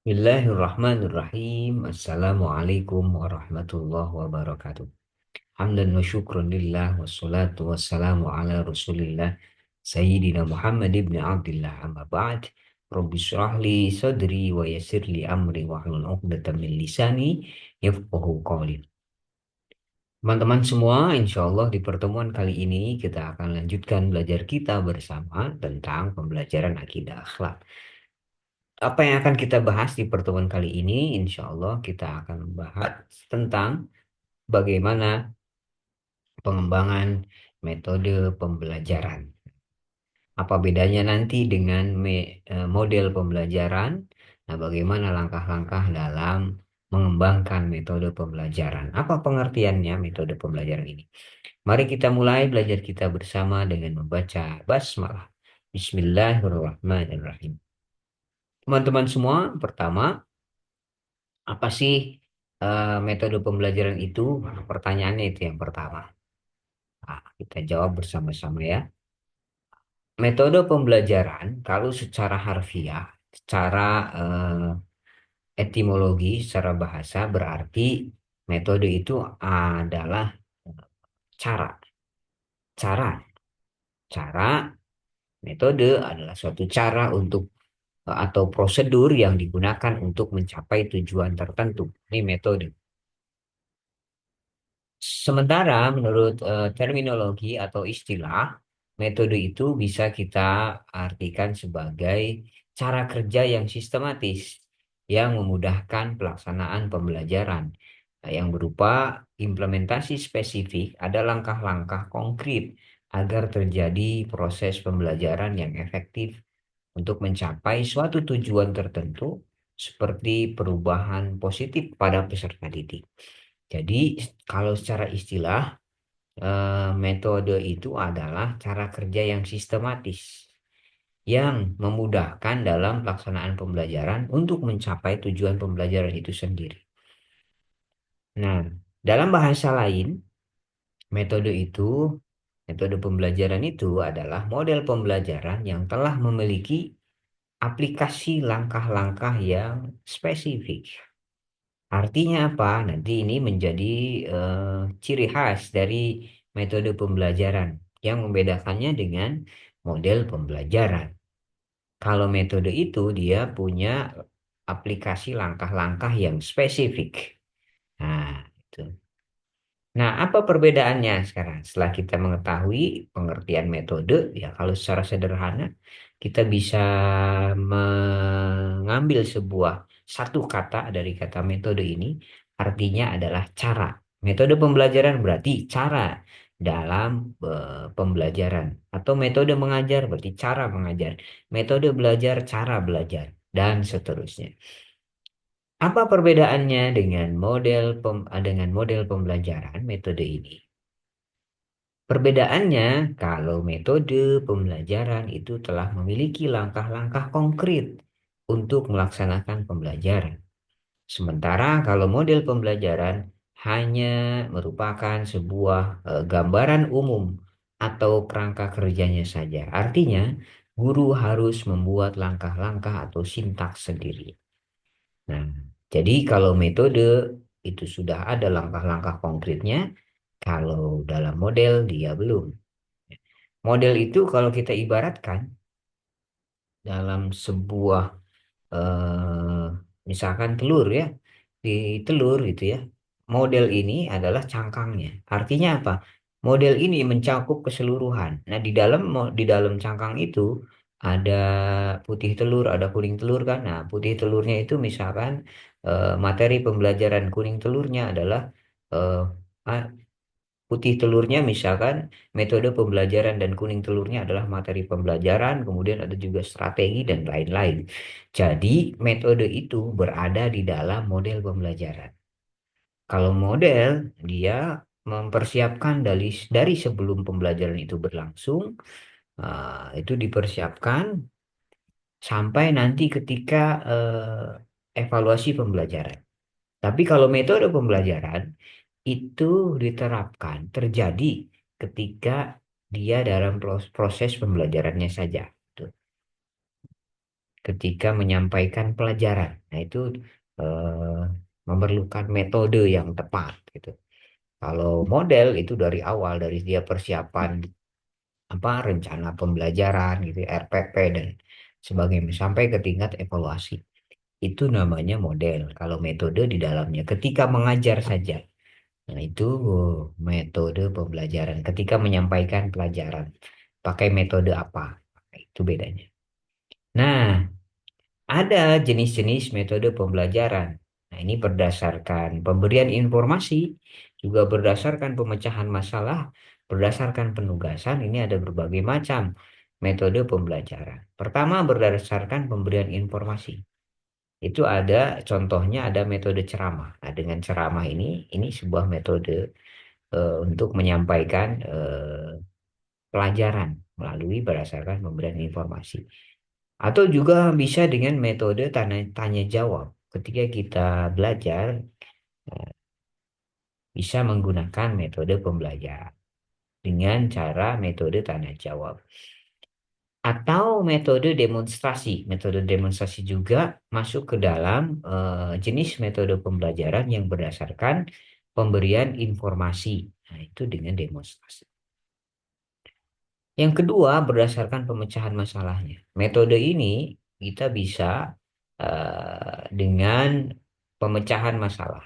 Bismillahirrahmanirrahim. Assalamualaikum warahmatullahi wabarakatuh. Hamdan wa syukran lillah wassalatu wassalamu ala rasulillah Sayyidina Muhammad ibn Abdullah amma ba'd. Rabbi syrah li sadri wa yassir li amri wa hlul 'uqdatam min lisani yafqahu qawli. Teman-teman semua, insya Allah di pertemuan kali ini kita akan lanjutkan belajar kita bersama tentang pembelajaran akidah akhlak. Apa yang akan kita bahas di pertemuan kali ini? Insya Allah kita akan membahas tentang bagaimana pengembangan metode pembelajaran. Apa bedanya nanti dengan model pembelajaran? Nah, bagaimana langkah-langkah dalam mengembangkan metode pembelajaran? Apa pengertiannya metode pembelajaran ini? Mari kita mulai belajar kita bersama dengan membaca basmalah. Bismillahirrahmanirrahim. Teman-teman semua, pertama, apa sih metode pembelajaran itu? Pertanyaannya itu yang pertama. Nah, kita jawab bersama-sama ya. Metode pembelajaran, kalau secara harfiah, secara etimologi, secara bahasa, berarti metode itu adalah cara. Cara. Cara, metode adalah suatu cara untuk atau prosedur yang digunakan untuk mencapai tujuan tertentu. Ini metode. Sementara menurut terminologi atau istilah, metode itu bisa kita artikan sebagai cara kerja yang sistematis yang memudahkan pelaksanaan pembelajaran yang berupa implementasi spesifik, ada langkah-langkah konkret agar terjadi proses pembelajaran yang efektif untuk mencapai suatu tujuan tertentu seperti perubahan positif pada peserta didik. Jadi, kalau secara istilah, metode itu adalah cara kerja yang sistematis, yang memudahkan dalam pelaksanaan pembelajaran untuk mencapai tujuan pembelajaran itu sendiri. Nah, dalam bahasa lain, metode itu, metode pembelajaran itu adalah model pembelajaran yang telah memiliki aplikasi langkah-langkah yang spesifik. Artinya apa? Nanti ini menjadi ciri khas dari metode pembelajaran yang membedakannya dengan model pembelajaran. Kalau metode itu dia punya aplikasi langkah-langkah yang spesifik. Nah, itu. Nah, apa perbedaannya sekarang? Setelah kita mengetahui pengertian metode, ya kalau secara sederhana kita bisa mengambil sebuah satu kata dari kata metode ini, artinya adalah cara. Metode pembelajaran berarti cara dalam pembelajaran atau metode mengajar berarti cara mengajar. Metode belajar, cara belajar dan seterusnya. Apa perbedaannya dengan model pembelajaran metode ini? Perbedaannya, kalau metode pembelajaran itu telah memiliki langkah-langkah konkret untuk melaksanakan pembelajaran. Sementara kalau model pembelajaran hanya merupakan sebuah gambaran umum atau kerangka kerjanya saja. Artinya, guru harus membuat langkah-langkah atau sintaks sendiri. Nah, jadi kalau metode itu sudah ada langkah-langkah konkretnya, kalau dalam model dia belum. Model itu kalau kita ibaratkan dalam sebuah eh, misalkan telur ya, di telur gitu ya. Model ini adalah cangkangnya. Artinya apa? Model ini mencakup keseluruhan. Nah, di dalam cangkang itu ada putih telur, ada kuning telur kan. Nah, putih telurnya itu misalkan materi pembelajaran kuning telurnya adalah eh, putih telurnya misalkan metode pembelajaran dan kuning telurnya adalah materi pembelajaran, kemudian ada juga strategi dan lain-lain. Jadi metode itu berada di dalam model pembelajaran. Kalau model dia mempersiapkan dari sebelum pembelajaran itu berlangsung, itu dipersiapkan sampai nanti ketika evaluasi pembelajaran. Tapi kalau metode pembelajaran itu diterapkan terjadi ketika dia dalam proses pembelajarannya saja. Tuh. ketika menyampaikan pelajaran. Nah, itu eh, memerlukan metode yang tepat gitu. Kalau model itu dari awal, dari dia persiapan apa rencana pembelajaran gitu, RPP dan sebagainya sampai ke tingkat evaluasi. Itu namanya model. Kalau metode di dalamnya ketika mengajar saja. Nah, itu metode pembelajaran. Ketika menyampaikan pelajaran, pakai metode apa? Nah, itu bedanya. Nah, ada jenis-jenis metode pembelajaran. Nah, ini berdasarkan pemberian informasi, juga berdasarkan pemecahan masalah, berdasarkan penugasan. Ini ada berbagai macam metode pembelajaran. Pertama, berdasarkan pemberian informasi. Itu ada contohnya ada metode ceramah. Nah, dengan ceramah ini sebuah metode untuk menyampaikan pelajaran melalui berdasarkan pemberian informasi. Atau juga bisa dengan metode tanya jawab. Ketika kita belajar, eh, bisa menggunakan metode pembelajaran dengan cara metode tanya jawab. Atau metode demonstrasi. Metode demonstrasi juga masuk ke dalam jenis metode pembelajaran yang berdasarkan pemberian informasi. Nah, itu dengan demonstrasi. Yang kedua, berdasarkan pemecahan masalahnya. Metode ini kita bisa dengan pemecahan masalah.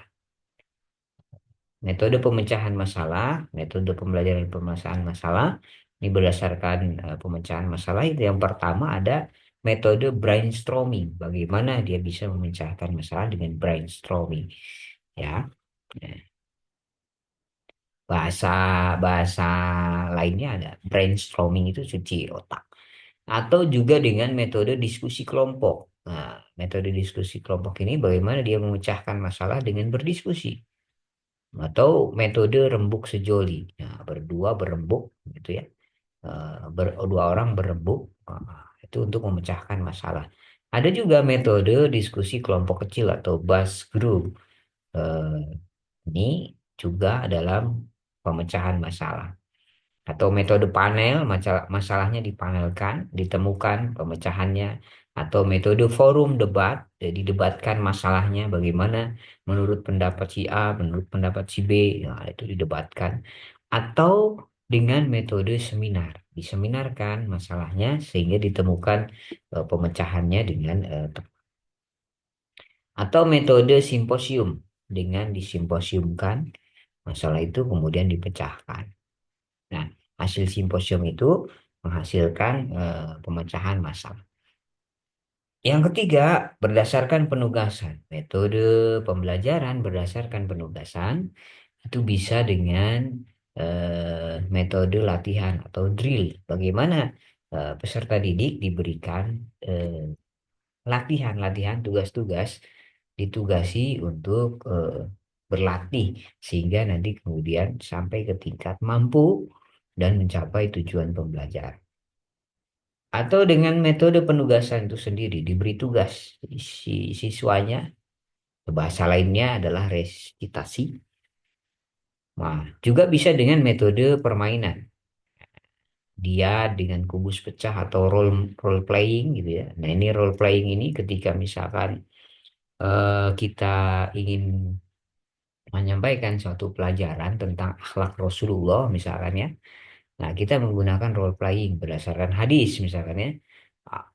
Metode pemecahan masalah, metode pembelajaran pemecahan masalah, ini berdasarkan pemecahan masalah itu yang pertama ada metode brainstorming. Bagaimana dia bisa memecahkan masalah dengan brainstorming. Ya, bahasa bahasa lainnya ada brainstorming itu cuci otak. Atau juga dengan metode diskusi kelompok. Nah, metode diskusi kelompok ini bagaimana dia memecahkan masalah dengan berdiskusi. Atau metode rembuk sejoli. Nah, berdua berembuk gitu ya. Dua orang berembuk itu untuk memecahkan masalah. Ada juga metode diskusi kelompok kecil atau bus group. Eh, ini juga dalam pemecahan masalah. Atau metode panel, masalahnya dipanelkan, ditemukan pemecahannya. Atau metode forum debat, jadi debatkan masalahnya bagaimana menurut pendapat si A, menurut pendapat si B, nah, itu didebatkan. Atau dengan metode seminar, diseminarkan masalahnya sehingga ditemukan pemecahannya dengan tepat. Atau metode simposium, dengan disimposiumkan masalah itu kemudian dipecahkan. Nah, hasil simposium itu menghasilkan pemecahan masalah. Yang ketiga, berdasarkan penugasan. Metode pembelajaran berdasarkan penugasan itu bisa dengan metode latihan atau drill. Bagaimana peserta didik diberikan latihan-latihan tugas-tugas ditugasi untuk berlatih sehingga nanti kemudian sampai ke tingkat mampu dan mencapai tujuan pembelajaran. Atau dengan metode penugasan itu sendiri diberi tugas si siswanya, bahasa lainnya adalah resitasi. Nah, juga bisa dengan metode permainan. Dia dengan kubus pecah atau role playing gitu ya. Nah, ini role playing ini ketika misalkan kita ingin menyampaikan suatu pelajaran tentang akhlak Rasulullah misalkan ya. Nah, kita menggunakan role playing berdasarkan hadis misalkan ya.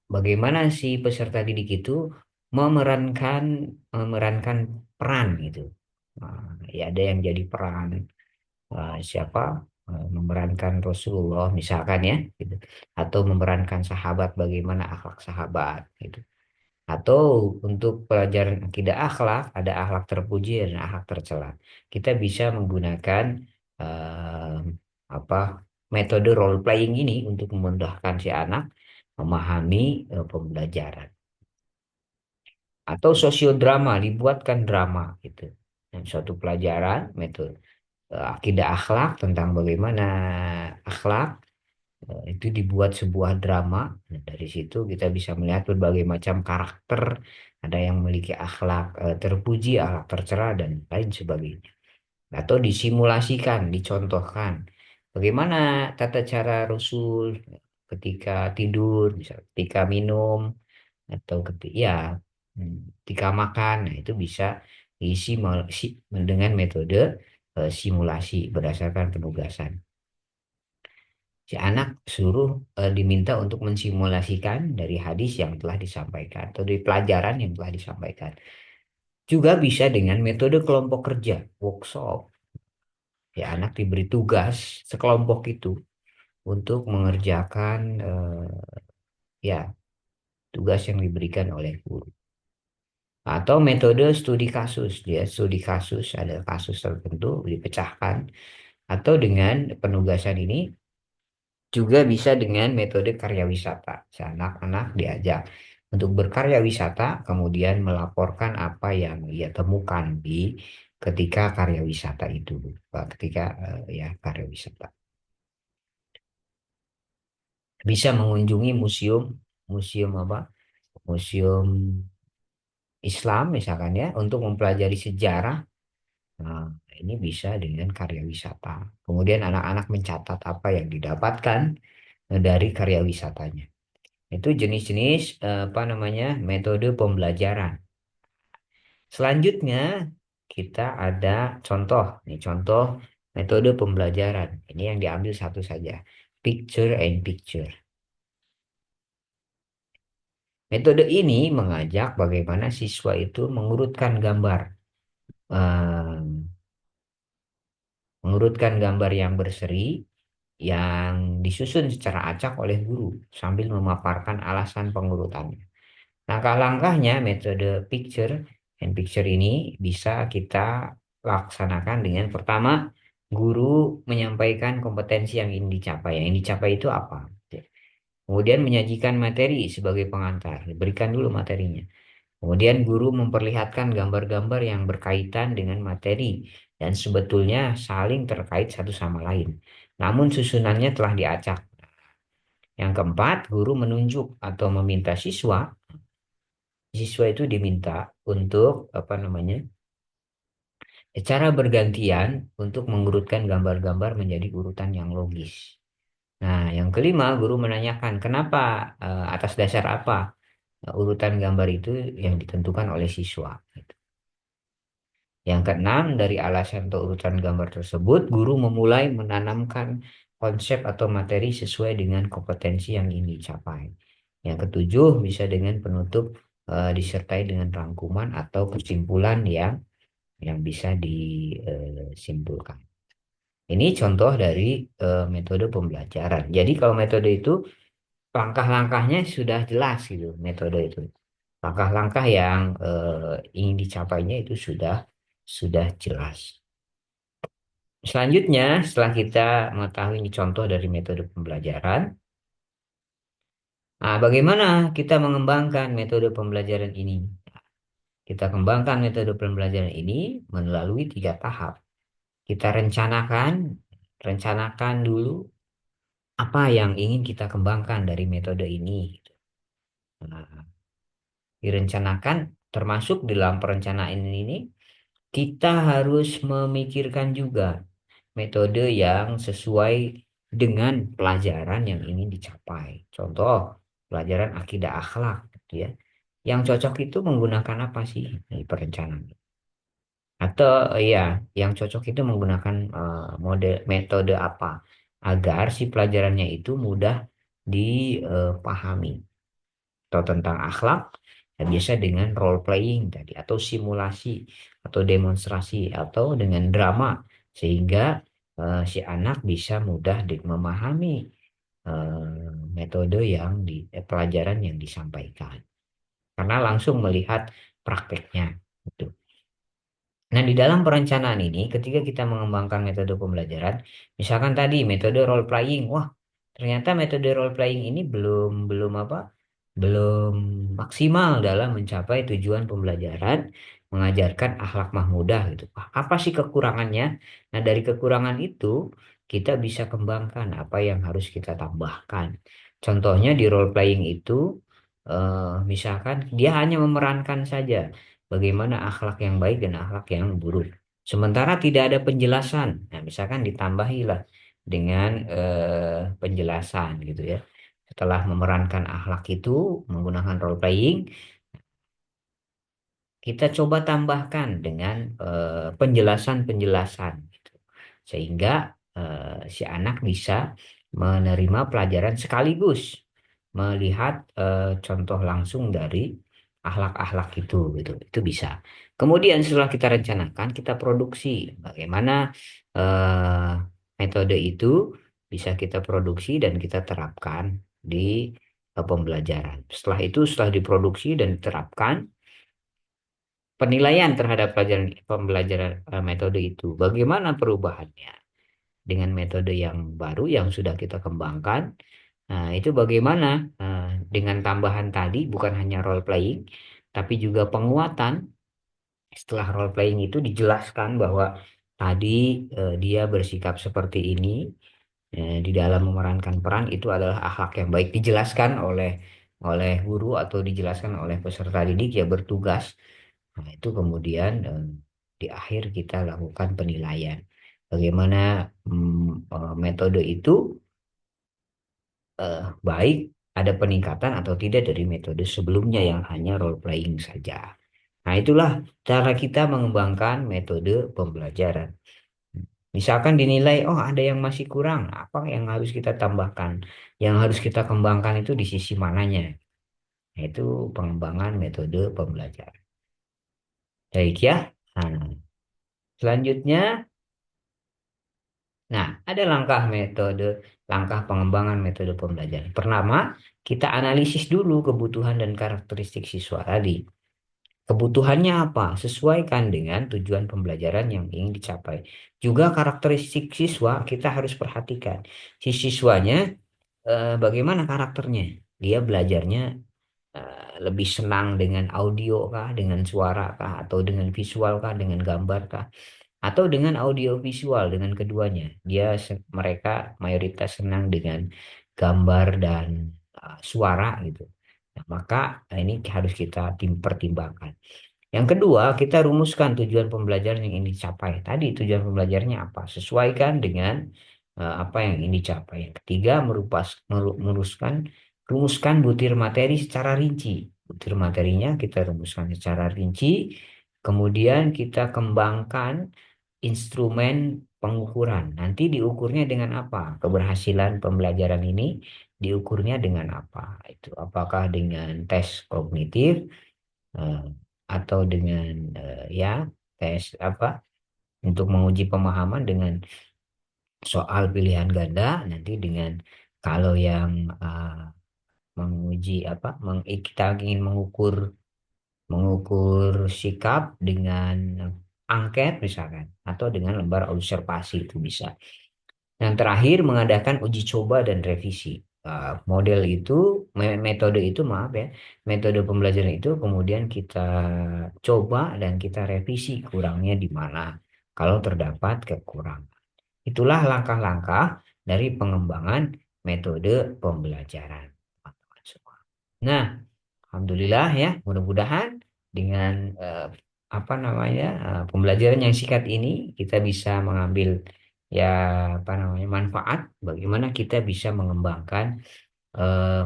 Bagaimana si peserta didik itu memerankan memerankan peran gitu. Nah, ya ada yang jadi peran siapa memerankan Rasulullah misalkan ya gitu. Atau memerankan sahabat bagaimana akhlak sahabat gitu. Atau untuk pelajaran akidah akhlak, ada akhlak terpuji dan akhlak tercela. Kita bisa menggunakan eh, apa metode role playing ini untuk memudahkan si anak memahami pembelajaran. Atau sosiodrama, dibuatkan drama gitu. Dan suatu pelajaran, metode akidah akhlak tentang bagaimana akhlak itu dibuat sebuah drama. Nah, dari situ kita bisa melihat berbagai macam karakter. Ada yang memiliki akhlak terpuji, akhlak tercela, dan lain sebagainya. Atau disimulasikan, dicontohkan. Bagaimana tata cara Rasul ketika tidur, misal ketika minum, atau ya ketika makan. Nah, itu bisa diisi dengan metode simulasi berdasarkan penugasan. Si anak diminta untuk mensimulasikan dari hadis yang telah disampaikan atau dari pelajaran yang telah disampaikan. Juga bisa dengan metode kelompok kerja, workshop. Ya, anak diberi tugas sekelompok itu untuk mengerjakan ya tugas yang diberikan oleh guru. Atau metode studi kasus, dia studi kasus ada kasus tertentu dipecahkan. Atau dengan penugasan ini juga bisa dengan metode karya wisata. Anak-anak diajak untuk berkarya wisata, kemudian melaporkan apa yang ia temukan di ketika karya wisata itu, ketika ya karya wisata. Bisa mengunjungi museum, museum apa? Museum Islam misalkan ya, untuk mempelajari sejarah. Nah, ini bisa dengan karya wisata. Kemudian anak-anak mencatat apa yang didapatkan dari karya wisatanya. Itu jenis-jenis apa namanya metode pembelajaran. Selanjutnya kita ada contoh. Nih contoh metode pembelajaran. Ini yang diambil satu saja. Picture and picture. Metode ini mengajak bagaimana siswa itu mengurutkan gambar. eh, Mengurutkan gambar yang berseri yang disusun secara acak oleh guru sambil memaparkan alasan pengurutannya. Langkah-langkahnya metode picture and picture ini bisa kita laksanakan dengan pertama, guru menyampaikan kompetensi yang ingin dicapai. Yang ingin dicapai itu apa? Kemudian menyajikan materi sebagai pengantar. Berikan dulu materinya. Kemudian guru memperlihatkan gambar-gambar yang berkaitan dengan materi dan sebetulnya saling terkait satu sama lain. Namun susunannya telah diacak. Yang keempat, guru menunjuk atau meminta siswa. Siswa itu diminta untuk apa namanya? Cara bergantian untuk mengurutkan gambar-gambar menjadi urutan yang logis. Nah, yang kelima, guru menanyakan kenapa, atas dasar apa urutan gambar itu yang ditentukan oleh siswa. Gitu. Yang keenam, dari alasan atau urutan gambar tersebut, guru memulai menanamkan konsep atau materi sesuai dengan kompetensi yang ingin dicapai. Yang ketujuh, bisa dengan penutup disertai dengan rangkuman atau kesimpulan yang bisa disimpulkan. Ini contoh dari metode pembelajaran. Jadi kalau metode itu langkah-langkahnya sudah jelas gitu, metode itu. Langkah-langkah yang ingin dicapainya itu sudah jelas. Selanjutnya, setelah kita mengetahui ini contoh dari metode pembelajaran, nah bagaimana kita mengembangkan metode pembelajaran ini? Kita kembangkan metode pembelajaran ini melalui 3 tahap. Kita rencanakan dulu apa yang ingin kita kembangkan dari metode ini. Nah, direncanakan termasuk dalam perencanaan ini kita harus memikirkan juga metode yang sesuai dengan pelajaran yang ingin dicapai. Contoh, pelajaran akidah akhlak gitu ya. Yang cocok itu menggunakan apa sih di perencanaan? Atau ya, yang cocok itu menggunakan metode apa agar si pelajarannya itu mudah dipahami. Atau tentang akhlak, ya biasa dengan role playing tadi atau simulasi atau demonstrasi atau dengan drama sehingga si anak bisa mudah memahami metode pelajaran yang disampaikan karena langsung melihat prakteknya gitu. Nah, di dalam perencanaan ini, ketika kita mengembangkan metode pembelajaran, misalkan tadi metode role playing, wah, ternyata metode role playing ini belum belum apa? Belum maksimal dalam mencapai tujuan pembelajaran, mengajarkan akhlak mahmudah gitu. Apa sih kekurangannya? Nah, dari kekurangan itu kita bisa kembangkan apa yang harus kita tambahkan. Contohnya di role playing itu, misalkan dia hanya memerankan saja bagaimana akhlak yang baik dan akhlak yang buruk. Sementara tidak ada penjelasan. Nah, misalkan ditambahilah dengan penjelasan gitu ya. Setelah memerankan akhlak itu menggunakan role playing, kita coba tambahkan dengan penjelasan-penjelasan gitu. Sehingga si anak bisa menerima pelajaran sekaligus melihat contoh langsung dari akhlak-akhlak itu gitu. Itu bisa. Kemudian setelah kita rencanakan, kita produksi bagaimana eh, metode itu bisa kita produksi dan kita terapkan di pembelajaran. Setelah itu, setelah diproduksi dan diterapkan, penilaian terhadap pelajaran pembelajaran metode itu. Bagaimana perubahannya dengan metode yang baru yang sudah kita kembangkan? Nah, itu bagaimana dengan tambahan tadi bukan hanya role playing tapi juga penguatan. Setelah role playing itu dijelaskan bahwa tadi dia bersikap seperti ini di dalam memerankan peran itu adalah akhlak yang baik, dijelaskan oleh guru atau dijelaskan oleh peserta didik ya bertugas. Nah, itu kemudian di akhir kita lakukan penilaian. Bagaimana metode itu baik, ada peningkatan atau tidak dari metode sebelumnya yang hanya role playing saja. Nah, itulah cara kita mengembangkan metode pembelajaran. Misalkan dinilai, oh ada yang masih kurang, apa yang harus kita tambahkan? Yang harus kita kembangkan itu di sisi mananya? Yaitu pengembangan metode pembelajaran. Baik ya. Nah, selanjutnya, nah ada langkah pengembangan metode pembelajaran. Pertama, kita analisis dulu kebutuhan dan karakteristik siswa tadi. Kebutuhannya apa? Sesuaikan dengan tujuan pembelajaran yang ingin dicapai. Juga karakteristik siswa kita harus perhatikan. Si siswanya bagaimana karakternya? Dia belajarnya lebih senang dengan audio kah, dengan suara kah, atau dengan visual kah, dengan gambar kah, atau dengan audio visual dengan keduanya. Mereka mayoritas senang dengan gambar dan suara gitu. Nah, maka ini harus kita pertimbangkan. Yang kedua, kita rumuskan tujuan pembelajaran yang ingin dicapai. Tadi tujuan pembelajarannya apa? Sesuaikan dengan apa yang ingin dicapai. Yang ketiga, rumuskan butir materi secara rinci. Butir materinya kita rumuskan secara rinci. Kemudian kita kembangkan instrumen pengukuran. Nanti diukurnya dengan apa? Keberhasilan pembelajaran ini diukurnya dengan apa? Itu apakah dengan tes kognitif, eh, atau dengan ya tes apa untuk menguji pemahaman dengan soal pilihan ganda, nanti dengan kalau yang menguji apa kita ingin mengukur mengukur sikap dengan angket misalkan atau dengan lembar observasi itu bisa. Yang terakhir, mengadakan uji coba dan revisi. Model itu, metode itu, maaf ya, metode pembelajaran itu kemudian kita coba dan kita revisi kurangnya di mana kalau terdapat kekurangan. Itulah langkah-langkah dari pengembangan metode pembelajaran, teman-teman semua. Nah, alhamdulillah ya, mudah-mudahan dengan apa namanya pembelajaran yang singkat ini kita bisa mengambil ya apa namanya manfaat bagaimana kita bisa mengembangkan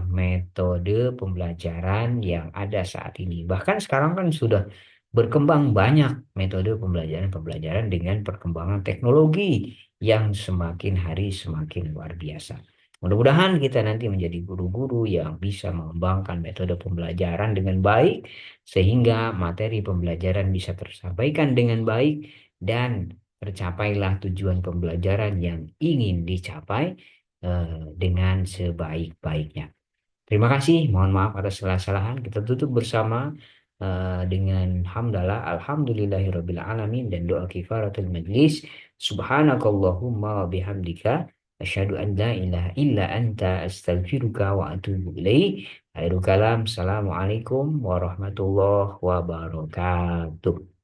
metode pembelajaran yang ada saat ini. Bahkan sekarang kan sudah berkembang banyak metode pembelajaran-pembelajaran dengan perkembangan teknologi yang semakin hari semakin luar biasa. Mudah-mudahan kita nanti menjadi guru-guru yang bisa mengembangkan metode pembelajaran dengan baik sehingga materi pembelajaran bisa tersampaikan dengan baik dan tercapailah tujuan pembelajaran yang ingin dicapai dengan sebaik-baiknya. Terima kasih, mohon maaf atas kesalahan. Kita tutup bersama dengan hamdalah, alhamdulillahirabbil alamin dan doa kifaratul majlis. Subhanakallahumma wa bihamdika asyhadu an la ilaha illa anta astaghfiruka wa atubu ilaik. Akhirul kalam, assalamualaikum warahmatullahi wabarakatuh.